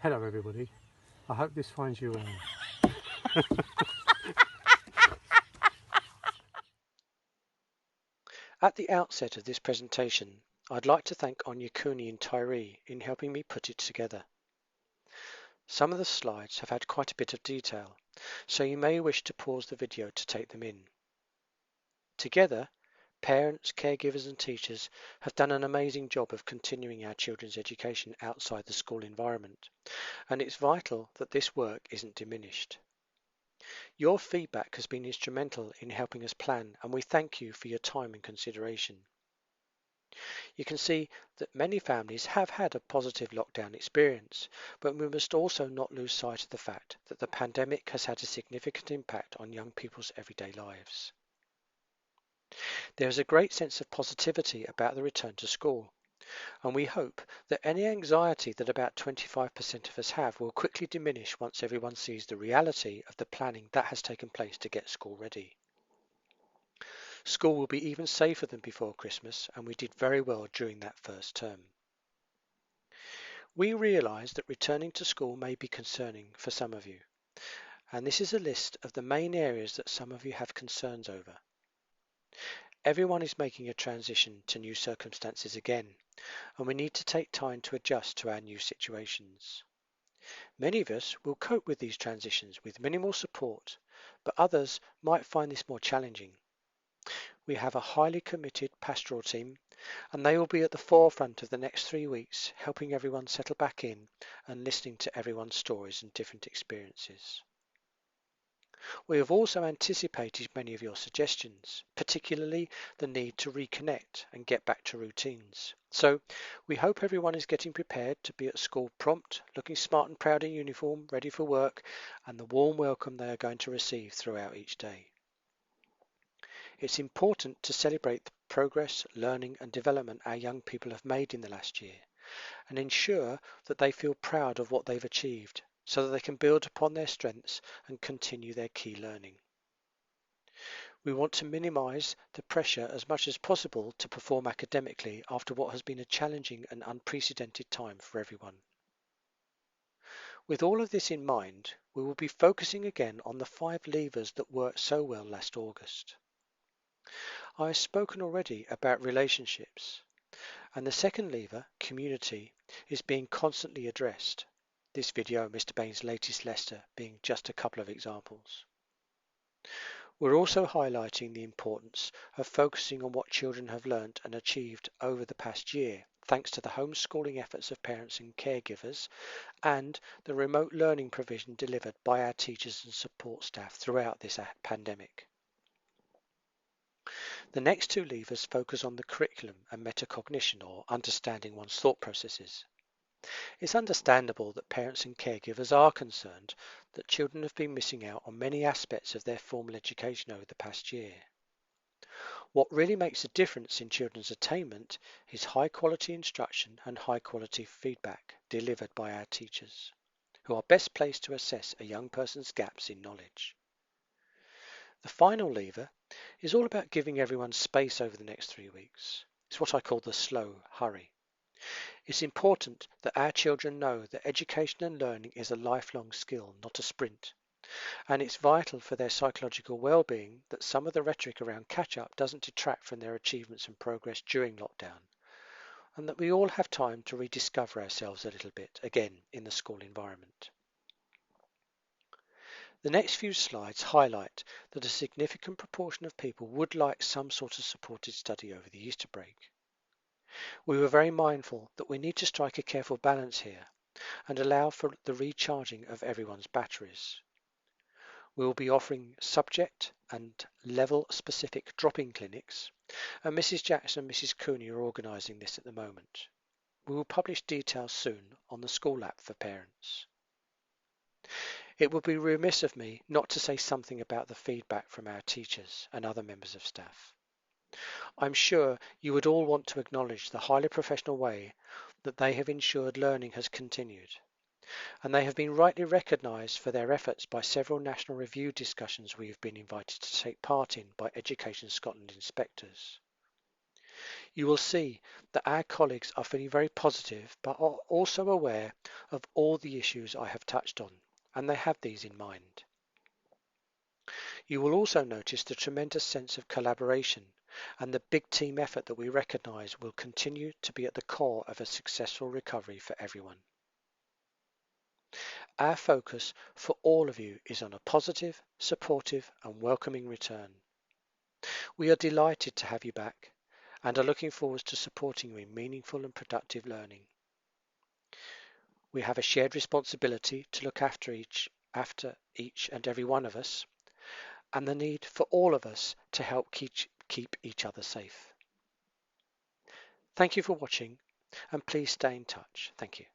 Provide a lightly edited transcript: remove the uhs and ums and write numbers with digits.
Hello everybody, I hope this finds you At the outset of this presentation, I'd like to thank Oban Tiree in helping me put it together. Some of the slides have had quite a bit of detail, so you may wish to pause the video to take them in. Together, parents, caregivers and teachers have done an amazing job of continuing our children's education outside the school environment, and it's vital that this work isn't diminished. Your feedback has been instrumental in helping us plan, and we thank you for your time and consideration. You can see that many families have had a positive lockdown experience, but we must also not lose sight of the fact that the pandemic has had a significant impact on young people's everyday lives. There is a great sense of positivity about the return to school, and we hope that any anxiety that about 25% of us have will quickly diminish once everyone sees the reality of the planning that has taken place to get school ready. School will be even safer than before Christmas, and we did very well during that first term. We realise that returning to school may be concerning for some of you, and this is a list of the main areas that some of you have concerns over. Everyone is making a transition to new circumstances again, and we need to take time to adjust to our new situations. Many of us will cope with these transitions with minimal support, but others might find this more challenging. We have a highly committed pastoral team, and they will be at the forefront of the next 3 weeks, helping everyone settle back in and listening to everyone's stories and different experiences. We have also anticipated many of your suggestions, particularly the need to reconnect and get back to routines. So we hope everyone is getting prepared to be at school prompt, looking smart and proud in uniform, ready for work, and the warm welcome they are going to receive throughout each day. It's important to celebrate the progress, learning and development our young people have made in the last year and ensure that they feel proud of what they've achieved so that they can build upon their strengths and continue their key learning. We want to minimise the pressure as much as possible to perform academically after what has been a challenging and unprecedented time for everyone. With all of this in mind, we will be focusing again on the 5 levers that worked so well last August. I have spoken already about relationships, and the second lever, community, is being constantly addressed. This video, Mr. Bain's latest letter, being just a couple of examples. We're also highlighting the importance of focusing on what children have learnt and achieved over the past year, thanks to the homeschooling efforts of parents and caregivers, and the remote learning provision delivered by our teachers and support staff throughout this pandemic. The next 2 levers focus on the curriculum and metacognition, or understanding one's thought processes. It's understandable that parents and caregivers are concerned that children have been missing out on many aspects of their formal education over the past year. What really makes a difference in children's attainment is high quality instruction and high quality feedback delivered by our teachers, who are best placed to assess a young person's gaps in knowledge. The final lever is all about giving everyone space over the next 3 weeks. It's what I call the slow hurry. It's important that our children know that education and learning is a lifelong skill, not a sprint. And it's vital for their psychological well-being that some of the rhetoric around catch-up doesn't detract from their achievements and progress during lockdown, and that we all have time to rediscover ourselves a little bit again in the school environment. The next few slides highlight that a significant proportion of people would like some sort of supported study over the Easter break. We were very mindful that we need to strike a careful balance here and allow for the recharging of everyone's batteries. We will be offering subject and level specific drop-in clinics, and Mrs. Jackson and Mrs. Cooney are organising this at the moment. We will publish details soon on the school app for parents. It would be remiss of me not to say something about the feedback from our teachers and other members of staff. I'm sure you would all want to acknowledge the highly professional way that they have ensured learning has continued, and they have been rightly recognised for their efforts by several national review discussions we have been invited to take part in by Education Scotland inspectors. You will see that our colleagues are feeling very positive but are also aware of all the issues I have touched on, and they have these in mind. You will also notice the tremendous sense of collaboration and the big team effort that we recognise will continue to be at the core of a successful recovery for everyone. Our focus for all of you is on a positive, supportive and welcoming return. We are delighted to have you back and are looking forward to supporting you in meaningful and productive learning. We have a shared responsibility to look after each and every one of us, and the need for all of us to help keep each other safe. Thank you for watching, and please stay in touch. Thank you.